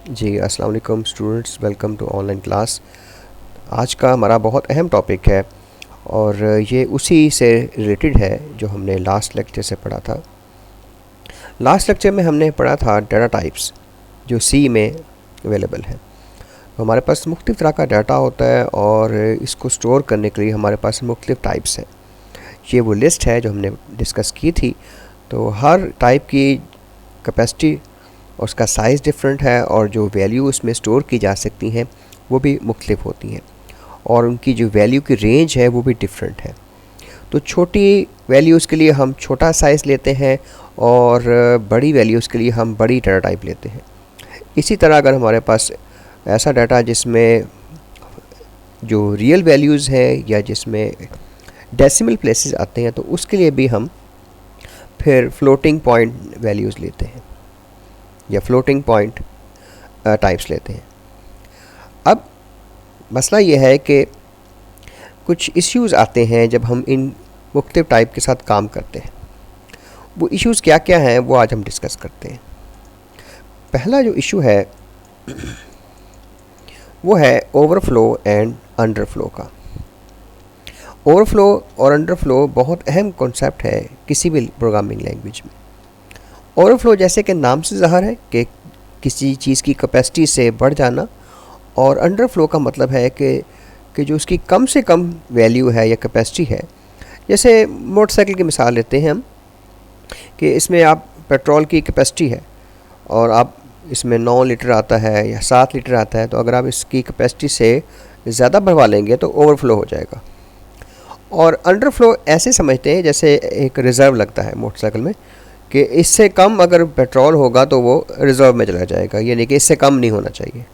जी अस्सलाम वालेकुम students, welcome to online class. आज का हमारा बहुत अहम टॉपिक है और ये उसी से रिलेटेड है जो हमने लास्ट लेक्चर से पढ़ा था। लास्ट लेक्चर में हमने पढ़ा था डाटा टाइप्स जो सी में अवेलेबल है। तो हमारे पास मुख्तलिफ़ तरह का डाटा होता है और इसको स्टोर करने के लिए हमारे पास मुख्तलिफ़ टाइप्स हैं। ये वो लिस्ट है जो हमने डिस्कस की थी। तो हर टाइप की कैपेसिटी और उसका साइज़ डिफरेंट है और जो वैल्यू उसमें स्टोर की जा सकती हैं वो भी मुख्तलिफ होती हैं और उनकी जो वैल्यू की रेंज है वो भी डिफरेंट है। तो छोटी वैल्यूज़ के लिए हम छोटा साइज़ लेते हैं और बड़ी वैल्यूज़ के लिए हम बड़ी डाटा टाइप लेते हैं। इसी तरह अगर हमारे पास ऐसा डाटा जिसमें जो रियल वैल्यूज़ हैं या जिसमें डेसिमल प्लेसेस आते हैं तो उसके लिए भी हम फिर फ्लोटिंग पॉइंट वैल्यूज़ लेते हैं या फ्लोटिंग पॉइंट टाइप्स लेते हैं। अब मसला ये है कि कुछ इश्यूज़ आते हैं जब हम इन मुख्तलिफ टाइप के साथ काम करते हैं। वो इश्यूज़ क्या क्या हैं वो आज हम डिस्कस करते हैं। पहला जो इशू है वो है ओवरफ्लो एंड अंडरफ्लो का। ओवरफ्लो और अंडरफ्लो बहुत अहम कॉन्सेप्ट है किसी भी प्रोग्रामिंग लैंग्वेज में। ओवरफ्लो जैसे कि नाम से ज़ाहिर है कि किसी चीज़ की कैपेसिटी से बढ़ जाना, और अंडरफ्लो का मतलब है कि जो उसकी कम से कम वैल्यू है या कैपेसिटी है। जैसे मोटरसाइकिल की मिसाल लेते हैं हम कि इसमें आप पेट्रोल की कैपेसिटी है और आप इसमें 9 लीटर आता है या 7 लीटर आता है, तो अगर आप इसकी कैपेसिटी से ज़्यादा भरवा लेंगे तो ओवरफ्लो हो जाएगा। और अंडरफ्लो ऐसे समझते हैं जैसे एक रिज़र्व लगता है मोटरसाइकिल में कि इससे कम अगर पेट्रोल होगा तो वो रिज़र्व में चला जाएगा, यानी कि इससे कम नहीं होना चाहिए।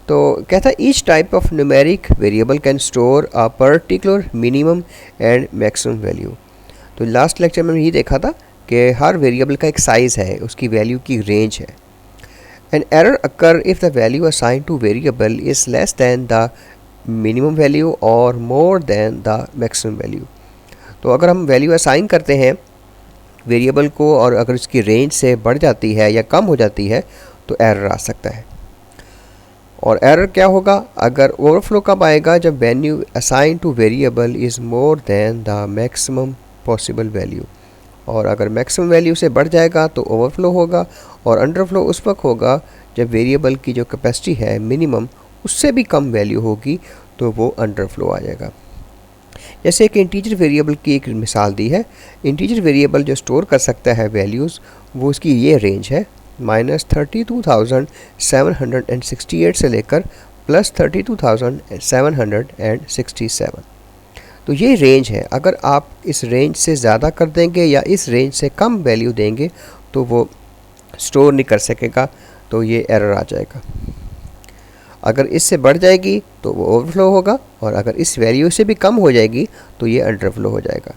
तो कहता है each type of numeric variable can store a particular minimum and maximum value. तो लास्ट लेक्चर में ये देखा था कि हर वेरिएबल का एक साइज़ है, उसकी वैल्यू की रेंज है। An error occur if the value assign to variable is less than the minimum value और more than the maximum value. तो अगर हम वैल्यू असाइन करते हैं वेरिएबल को और अगर उसकी रेंज से बढ़ जाती है या कम हो जाती है तो एरर आ सकता है। और एरर क्या होगा? अगर ओवरफ्लो कब आएगा? जब value assign to variable is more than the maximum possible value. और अगर मैक्सिमम वैल्यू से बढ़ जाएगा तो ओवरफ्लो होगा, और अंडरफ्लो उस वक्त होगा जब वेरिएबल की जो कैपेसिटी है मिनिमम उससे भी कम वैल्यू होगी तो वो अंडरफ्लो आ जाएगा। जैसे कि इंटीजर वेरिएबल की एक मिसाल दी है। इंटीजर वेरिएबल जो स्टोर कर सकता है वैल्यूज़, वो उसकी ये रेंज है -32,768 से लेकर +32,767। तो ये रेंज है। अगर आप इस रेंज से ज़्यादा कर देंगे या इस रेंज से कम वैल्यू देंगे तो वो स्टोर नहीं कर सकेगा, तो ये एरर आ जाएगा। अगर इससे बढ़ जाएगी तो वो ओवरफ्लो होगा, और अगर इस वैल्यू से भी कम हो जाएगी तो ये अंडरफ्लो हो जाएगा।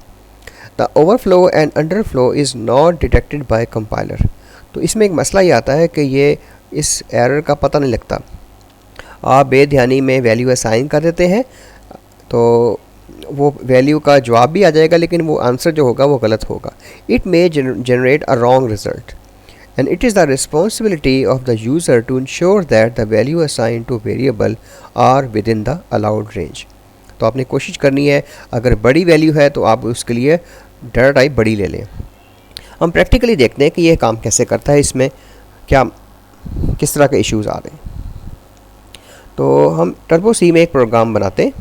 The overflow and underflow is not detected by compiler. तो इसमें एक मसला ये आता है कि ये इस एरर का पता नहीं लगता। आप बेध्यानी में वैल्यू असाइन कर देते हैं तो वो वैल्यू का जवाब भी आ जाएगा, लेकिन वो आंसर जो होगा वो गलत होगा। It may generate a wrong result and it is the responsibility of the user to ensure that the value assigned to variable are within the allowed range। तो आपने कोशिश करनी है, अगर बड़ी वैल्यू है तो आप उसके लिए डाटा टाइप बड़ी ले लें। हम प्रैक्टिकली देखते हैं कि यह काम कैसे करता है, इसमें क्या किस तरह के इश्यूज़ आ रहे हैं। तो हम टर्बो सी में एक प्रोग्राम बनाते हैं।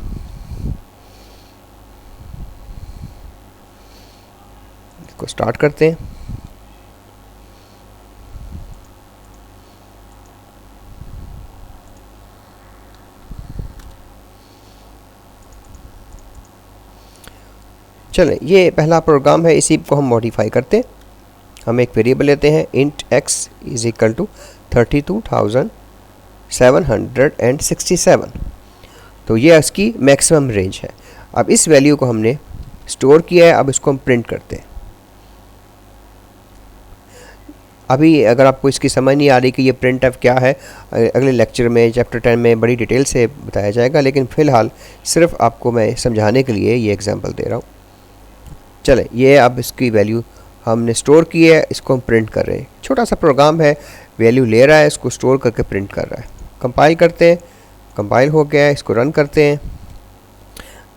इसको स्टार्ट करते हैं। चलें, ये पहला प्रोग्राम है, इसी को हम मॉडिफाई करते हैं। हम एक वेरिएबल लेते हैं int x is equal to 32,767। तो ये इसकी मैक्सिमम रेंज है। अब इस वैल्यू को हमने स्टोर किया है, अब इसको हम प्रिंट करते हैं। अभी अगर आपको इसकी समझ नहीं आ रही कि ये प्रिंट एफ क्या है, अगले लेक्चर में चैप्टर 10 में बड़ी डिटेल से बताया जाएगा, लेकिन फ़िलहाल सिर्फ आपको मैं समझाने के लिए ये एग्जांपल दे रहा हूँ। चलें, ये अब इसकी वैल्यू हमने स्टोर की है, इसको हम प्रिंट कर रहे हैं। छोटा सा प्रोग्राम है, वैल्यू ले रहा है, इसको स्टोर करके प्रिंट कर रहा है। कंपाइल करते हैं, कंपाइल हो गया है, इसको रन करते हैं।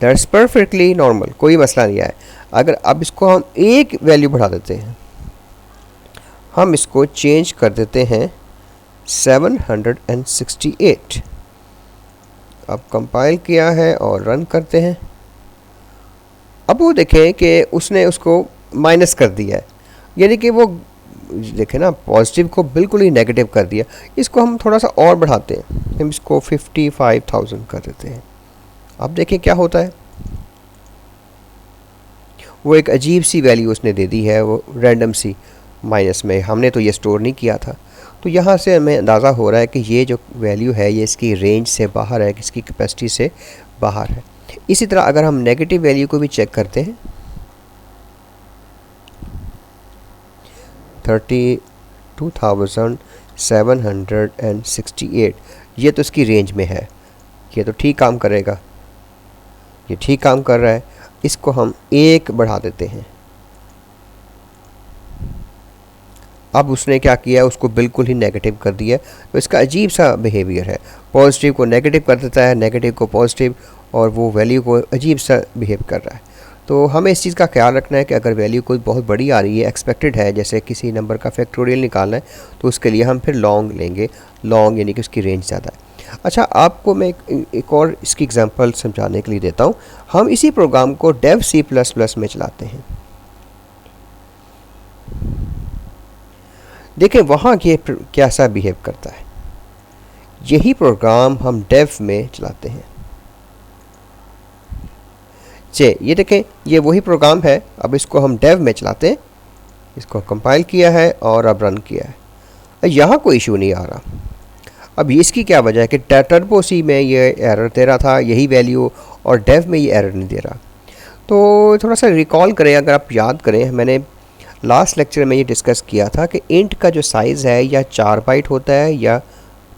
दैट्स परफेक्टली नॉर्मल, कोई मसला नहीं है। अगर अब इसको हम एक वैल्यू बढ़ा देते हैं, हम इसको चेंज कर देते हैं 768। अब कंपाइल किया है और रन करते हैं। अब वो देखें कि उसने उसको माइनस कर दिया है, यानी कि वो देखें ना, पॉजिटिव को बिल्कुल ही नेगेटिव कर दिया। इसको हम थोड़ा सा और बढ़ाते हैं, हम इसको 55,000 कर देते हैं। अब देखें क्या होता है। वो एक अजीब सी वैल्यू उसने दे दी है, वो रैंडम सी माइनस में। हमने तो ये स्टोर नहीं किया था, तो यहाँ से हमें अंदाज़ा हो रहा है कि ये जो वैल्यू है ये इसकी रेंज से बाहर है, इसकी कैपेसिटी से बाहर है। इसी तरह अगर हम नेगेटिव वैल्यू को भी चेक करते हैं, 32,768, ये तो इसकी रेंज में है, ये तो ठीक काम करेगा, ये ठीक काम कर रहा है। इसको हम एक बढ़ा देते हैं। अब उसने क्या किया, उसको बिल्कुल ही नेगेटिव कर दिया। तो इसका अजीब सा बिहेवियर है, पॉजिटिव को नेगेटिव कर देता है, नेगेटिव को पॉजिटिव, और वो वैल्यू को अजीब सा बिहेव कर रहा है। तो हमें इस चीज़ का ख्याल रखना है कि अगर वैल्यू कोई बहुत बड़ी आ रही है, एक्सपेक्टेड है, जैसे किसी नंबर का फैक्टोरियल निकालना है, तो उसके लिए हम फिर लॉन्ग लेंगे। लॉन्ग यानी कि उसकी रेंज ज़्यादा है। अच्छा, आपको मैं एक और इसकी एग्जांपल समझाने के लिए देता हूँ। हम इसी प्रोग्राम को डेव C++ में चलाते हैं। देखें वहाँ ये कैसा बिहेव करता है। यही प्रोग्राम हम डेव में चलाते हैं। ये देखें, ये वही प्रोग्राम है। अब इसको हम डेव में चलाते हैं, इसको कंपाइल किया है और अब रन किया है। यहाँ कोई इशू नहीं आ रहा। अब इसकी क्या वजह है कि टर्बो सी में ये एरर दे रहा था यही वैल्यू, और डेव में ये एरर नहीं दे रहा। तो थोड़ा सा रिकॉल करें, अगर आप याद करें, मैंने लास्ट लेक्चर में ये डिस्कस किया था कि इंट का जो साइज़ है या 4 बाइट होता है या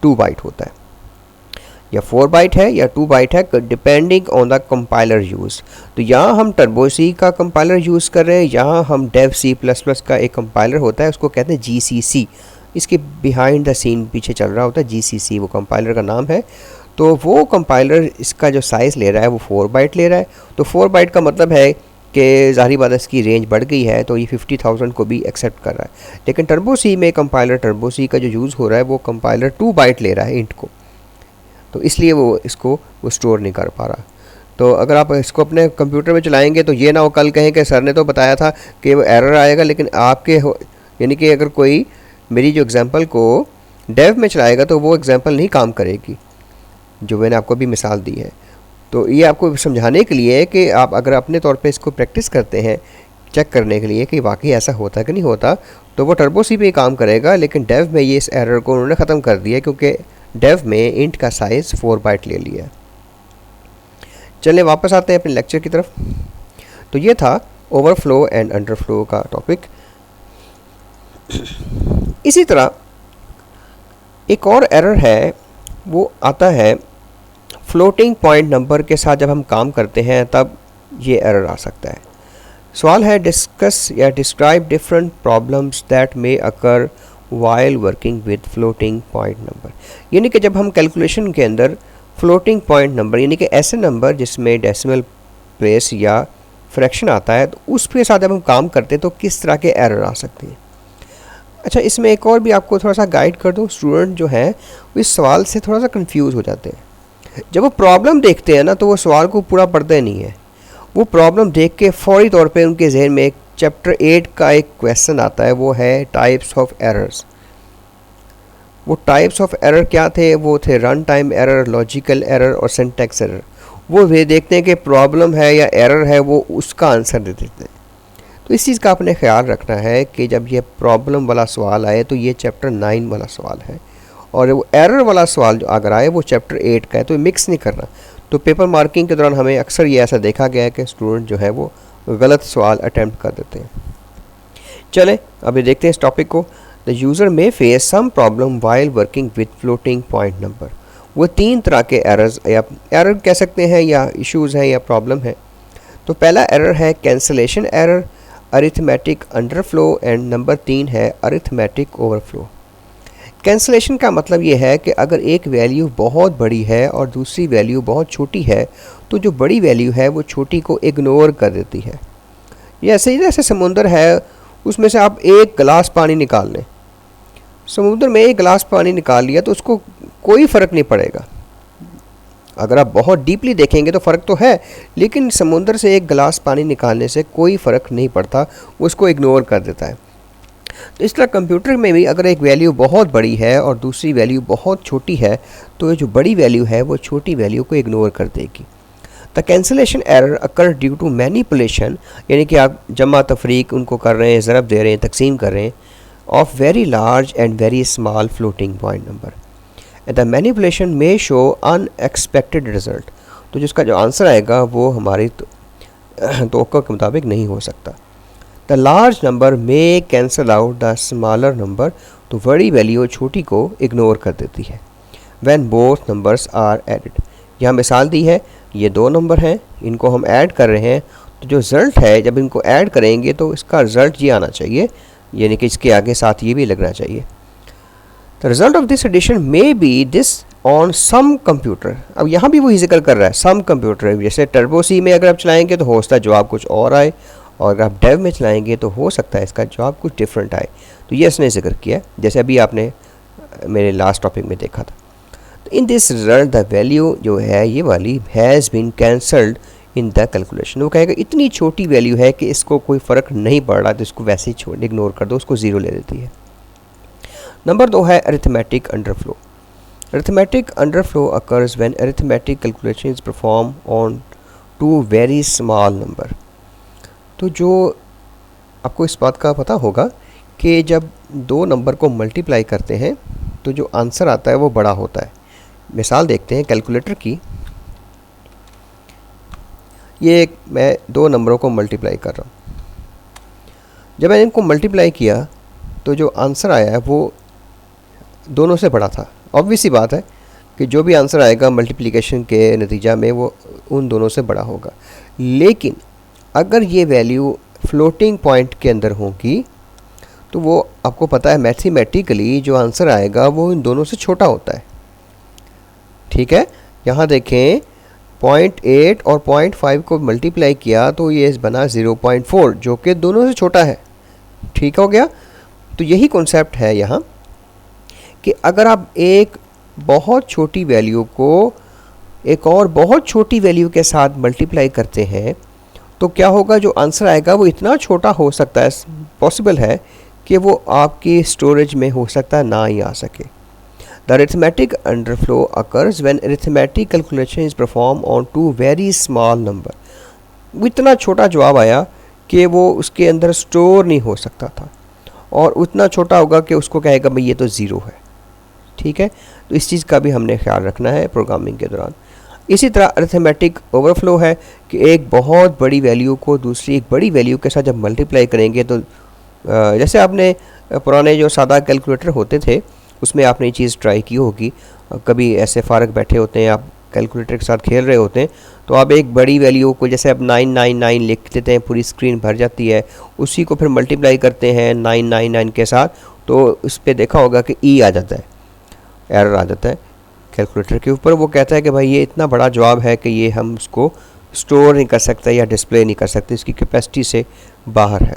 2 बाइट होता है, या 4 बाइट है या 2 बाइट है, depending on the compiler use. तो यहाँ हम टर्बो सी का कंपाइलर यूज़ कर रहे हैं, यहाँ हम डेव C++ का एक कंपाइलर होता है, उसको कहते हैं GCC। इसके बिहाइंड द सीन पीछे चल रहा होता है GCC, वो कंपाइलर का नाम है। तो वो कंपाइलर इसका जो साइज़ ले रहा है वो 4 बाइट ले रहा है। तो 4 बाइट का मतलब है कि ज़ाहिर बात है इसकी रेंज बढ़ गई है, तो ये 50,000 को भी एक्सेप्ट कर रहा है। लेकिन टर्बो सी में कंपाइलर, टर्बो सी का जो यूज़ हो रहा है वो कंपाइलर 2 बाइट ले रहा है इंट को, तो इसलिए वो इसको वो स्टोर नहीं कर पा रहा। तो अगर आप इसको अपने कंप्यूटर में चलाएंगे तो ये ना हो कल कहें कि सर ने तो बताया था कि वो एरर आएगा, लेकिन आपके यानी कि अगर कोई मेरी जो एग्ज़ाम्पल को डेव में चलाएगा तो वो एग्ज़ाम्पल नहीं काम करेगी, जो मैंने आपको भी मिसाल दी है। तो ये आपको समझाने के लिए कि आप अगर अपने तौर पे इसको प्रैक्टिस करते हैं, चेक करने के लिए कि वाकई ऐसा होता है कि नहीं होता, तो वो टर्बो सी पे काम करेगा। लेकिन डेव में ये इस एरर को उन्होंने ख़त्म कर दिया, क्योंकि डेव में इंट का साइज़ 4 बाइट ले लिया। चलिए वापस आते हैं अपने लेक्चर की तरफ। तो ये था ओवरफ्लो एंड अंडरफ्लो का टॉपिक। इसी तरह एक और एरर है, वो आता है फ्लोटिंग पॉइंट नंबर के साथ जब हम काम करते हैं तब ये एरर आ सकता है। सवाल है डिस्कस या describe different problems that may occur while working with floating point number. यानी कि जब हम कैलकुलेशन के अंदर फ्लोटिंग पॉइंट नंबर, यानी कि ऐसे नंबर जिसमें डेसिमल प्लेस या फ्रैक्शन आता है, तो उसके साथ जब हम काम करते हैं तो किस तरह के एरर आ सकते हैं। अच्छा, इसमें एक और भी आपको थोड़ा सा गाइड कर दूँ। स्टूडेंट जो है वो इस सवाल से थोड़ा सा कंफ्यूज हो जाते हैं। जब वो प्रॉब्लम देखते हैं ना, तो वो सवाल को पूरा पढ़ते नहीं है। वो प्रॉब्लम देख के फौरी तौर पे उनके जहन में एक चैप्टर 8 का एक क्वेश्चन आता है, वो है टाइप्स ऑफ एरर्स। वो टाइप्स ऑफ एरर क्या थे? वो थे run time error, logical error और सिंटैक्स एरर। वो वे देखते हैं कि प्रॉब्लम है या एरर है, वो उसका आंसर दे देते हैं। तो इस चीज़ का आपने ख्याल रखना है कि जब ये प्रॉब्लम वाला सवाल आए तो ये चैप्टर 9 वाला सवाल है, और वो एरर वाला सवाल जो अगर आए वो चैप्टर 8 का है। तो मिक्स नहीं करना। तो पेपर मार्किंग के दौरान हमें अक्सर ये ऐसा देखा गया है कि स्टूडेंट जो है वो गलत सवाल अटैम्प्ट कर देते हैं। चलें अभी देखते हैं इस टॉपिक को। The user may face some problem while working with floating point number. वो 3 तरह के एरर्स या एरर कह सकते हैं, या इश्यूज़ हैं, या प्रॉब्लम है। तो पहला एरर है cancellation error, arithmetic underflow, and number 3 है अरिथमेटिक ओवरफ्लो। कैंसलेशन का मतलब ये है कि अगर एक वैल्यू बहुत बड़ी है और दूसरी वैल्यू बहुत छोटी है तो जो बड़ी वैल्यू है वो छोटी को इग्नोर कर देती है। ये ऐसे ही जैसे समुंदर है, उसमें से आप एक गिलास पानी निकाल लें, समुद्र में एक गिलास पानी निकाल लिया तो उसको कोई फ़र्क नहीं पड़ेगा। अगर आप बहुत डीपली देखेंगे तो फ़र्क तो है, लेकिन समुंदर से एक गिलास पानी निकालने से कोई फ़र्क नहीं पड़ता, उसको इग्नोर कर देता है। तो इस तरह कंप्यूटर में भी अगर एक वैल्यू बहुत बड़ी है और दूसरी वैल्यू बहुत छोटी है तो ये जो बड़ी वैल्यू है वो छोटी वैल्यू को इग्नोर कर देगी। The cancellation error occur due to manipulation, यानी कि आप जमा तफरीक उनको कर रहे हैं, ज़रब दे रहे हैं, तकसीम कर रहे हैं, of very large and very small floating point number, and the manipulation may show unexpected result. तो जिसका जो आंसर आएगा वो हमारी तवक्को के मुताबिक नहीं हो सकता। The large number may cancel out the smaller number, तो बड़ी वैल्यू छोटी को इग्नोर कर देती है। When both numbers are added, यहाँ मिसाल दी है, ये दो नंबर हैं, इनको हम ऐड कर रहे हैं, तो जो रिज़ल्ट है जब इनको ऐड करेंगे तो इसका रिज़ल्ट ये आना चाहिए, यानी कि इसके आगे साथ ये भी लगना चाहिए। The result of this addition may be this on some computer. अब यहाँ भी वही जिक्र कर रहा है, सम कंप्यूटर। जैसे टर्बो सी में अगर आप चलाएंगे तो हो सकता है जवाब कुछ और आए, और अगर आप डेव में चलाएंगे तो हो सकता है इसका जवाब कुछ डिफरेंट आए। तो ये इसने जिक्र किया जैसे अभी आपने मेरे लास्ट टॉपिक में देखा था। तो in this result the value जो है ये वाली has been cancelled in the calculation. वो कहेगा इतनी छोटी वैल्यू है कि इसको कोई फ़र्क नहीं पड़ रहा, तो इसको वैसे ही छोड़ इग्नोर कर दो, उसको ज़ीरो ले देती है। नंबर 2 है arithmetic underflow. Arithmetic underflow occurs when arithmetic calculation is perform on two very small number. तो जो आपको इस बात का पता होगा कि जब दो नंबर को मल्टीप्लाई करते हैं तो जो आंसर आता है वो बड़ा होता है। मिसाल देखते हैं कैलकुलेटर की। ये मैं दो नंबरों को मल्टीप्लाई कर रहा हूँ। जब मैंने इनको मल्टीप्लाई किया तो जो आंसर आया है वो दोनों से बड़ा था। ऑब्वियस सी बात है कि जो भी आंसर आएगा मल्टीप्लिकेशन के नतीजा में वो उन दोनों से बड़ा होगा। लेकिन अगर ये वैल्यू फ्लोटिंग पॉइंट के अंदर होगी तो वो आपको पता है मैथमेटिकली जो आंसर आएगा वो इन दोनों से छोटा होता है। ठीक है, यहाँ देखें 0.8 और 0.5 को मल्टीप्लाई किया तो ये बना 0.4 जो कि दोनों से छोटा है। ठीक हो गया। तो यही कॉन्सेप्ट है यहाँ कि अगर आप एक बहुत छोटी वैल्यू को एक और बहुत छोटी वैल्यू के साथ मल्टीप्लाई करते हैं तो क्या होगा, जो आंसर आएगा वो इतना छोटा हो सकता है, पॉसिबल है कि वो आपकी स्टोरेज में हो सकता है ना ही आ सके। The arithmetic underflow occurs when arithmetic calculation is perform on two very small number. वो इतना छोटा जवाब आया कि वो उसके अंदर स्टोर नहीं हो सकता था, और उतना छोटा होगा कि उसको कहेगा भाई ये तो ज़ीरो है। ठीक है, तो इस चीज़ का भी हमने ख्याल रखना है प्रोग्रामिंग के दौरान। इसी तरह अरिथमेटिक ओवरफ्लो है कि एक बहुत बड़ी वैल्यू को दूसरी एक बड़ी वैल्यू के साथ जब मल्टीप्लाई करेंगे तो जैसे आपने पुराने जो सादा कैलकुलेटर होते थे उसमें आपने ये चीज़ ट्राई की होगी। कभी ऐसे फ़ारग बैठे होते हैं, आप कैलकुलेटर के साथ खेल रहे होते हैं, तो आप एक बड़ी वैल्यू को जैसे अब 999 लिख देते हैं, पूरी स्क्रीन भर जाती है, उसी को फिर मल्टीप्लाई करते हैं 999 के साथ, तो उस पर देखा होगा कि ई आ जाता है, एरर आ जाता है कैलकुलेटर के ऊपर। वो कहता है कि भाई ये इतना बड़ा जवाब है कि ये हम उसको स्टोर नहीं कर सकते या डिस्प्ले नहीं कर सकते, इसकी कैपेसिटी से बाहर है।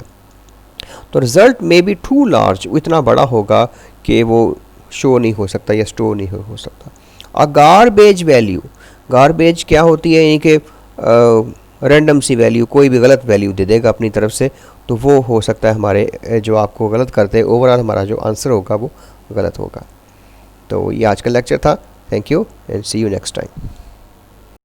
तो रिज़ल्ट में बी टू लार्ज, वो इतना बड़ा होगा कि वो शो नहीं हो सकता या स्टोर नहीं हो सकता। अ गारबेज वैल्यू, गारबेज क्या होती है, यानी कि रैंडम सी वैल्यू, कोई भी गलत वैल्यू दे देगा अपनी तरफ से, तो वो हो सकता है हमारे जो आपको गलत करते हैं, ओवरऑल हमारा जो आंसर होगा वो गलत होगा। तो ये आज का लेक्चर था। Thank you and see you next time.